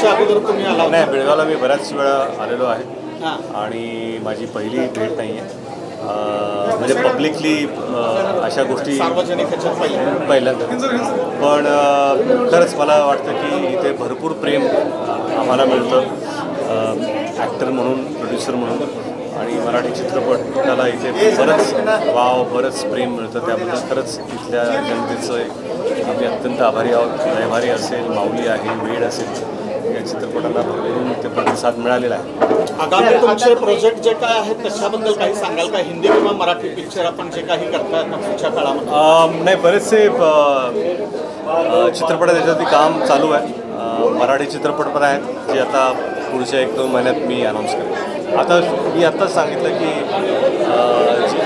याच्या अगोदर तुम्ही आला? नाही, बेळगावला मी बऱ्याच वेळा आलेलो आहे आणि माझी पहिली भेट नाही आहे. म्हणजे पब्लिकली अशा गोष्टी सार्वजनिक ह्याच्यात पहिल्यांदा. पण खरंच मला वाटतं की इथे भरपूर प्रेम आम्हाला मिळतं ॲक्टर म्हणून, प्रोड्युसर म्हणून. आणि मराठी चित्रपटाला इथे बरंच प्रेम मिळतं. त्याबद्दल खरंच इथल्या जनतेचं आम्ही अत्यंत आभारी आहोत. दयभारी असेल, माऊली आहे, वेड असेल, या चित्रपटाला भरपूर इथे प्रतिसाद मिळालेला आहे. आगामी तुमचे प्रोजेक्ट जे काय आहेत त्याच्याबद्दल काही सांगाल का? हिंदी किंवा मराठी पिक्चर आपण जे काही करताय पुढच्या काळामध्ये? नाही, बरेचसे चित्रपट त्याच्यावरती काम चालू आहे. मराठी चित्रपट पण आहेत जे आता पुढच्या 1-2 महिन्यात मी अनाऊन्स करेन. आता मी आत्ताच सांगितलं की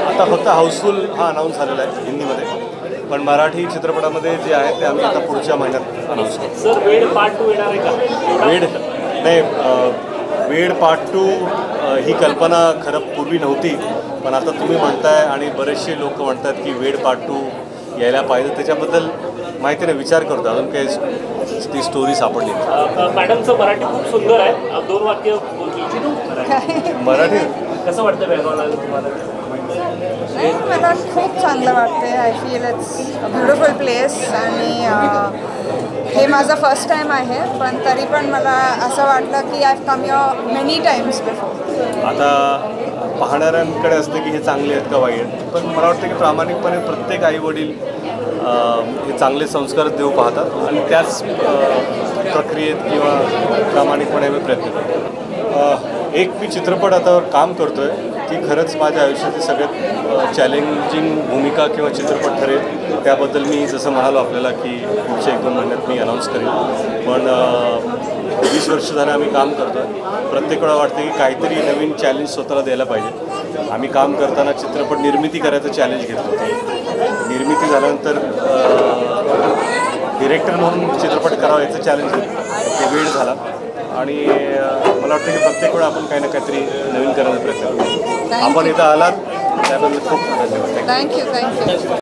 आता फक्त हाऊसफुल हा अनाऊन्स झालेला आहे हिंदीमध्ये, पण मराठी चित्रपटामध्ये जे आहे ते आम्ही आता पुढच्या महिन्यात अनाऊन्स करू. सर, वेड पार्ट 2 येणार आहे का? वेड नाही, वेड पार्ट 2 ही कल्पना खरं पूर्वी नव्हती, पण आता तुम्ही म्हणताय आणि बरेचसे लोक म्हणतात की वेड पार्ट 2 यायला पाहिजे. त्याच्याबद्दल माहिती नाही, विचार करतो. अजून काही ती स्टोरी सापडली. मॅडमचं मराठी खूप सुंदर आहे. 2 वाक्य मराठी कसं वाटतं बेळगावला तुम्हाला? नाही, मला खूप चांगलं वाटते. I feel it's a beautiful place आणि हे माझं फर्स्ट टाईम आहे, पण तरी पण मला असं वाटलं की I come your many times before. आता पाहणाऱ्यांकडे असतं की हे चांगले आहेत का वाईट, पण मला वाटतं की प्रामाणिकपणे प्रत्येक आईवडील हे चांगले संस्कार देऊ पाहतात आणि त्याच प्रक्रियेत किंवा प्रामाणिकपणे आम्ही प्रयत्न करतो. एक मी चित्रपट आता काम करतो आहे, ती खरंच माझ्या आयुष्याची सगळ्यात चॅलेंजिंग भूमिका किंवा चित्रपट ठरेल. त्याबद्दल मी जसं म्हणालो आपल्याला की पुढच्या 1-2 महिन्यात मी अनाऊन्स करेन. पण 20 वर्ष झालं आम्ही काम करतो आहे. प्रत्येक वेळा वाटतं की काहीतरी नवीन चॅलेंज स्वतःला द्यायला पाहिजे. आम्ही काम करताना चित्रपट निर्मिती करायचं चॅलेंज घेतलं. निर्मिती झाल्यानंतर डिरेक्टर म्हणून चित्रपट करावा याचं चॅलेंज ते वेळ झाला आणि मला वाटतं की प्रत्येक वेळा आपण काही ना काहीतरी नवीन करायचा प्रयत्न करू. आपण इथं आलात त्याबद्दल खूप धन्यवाद. थँक्यू.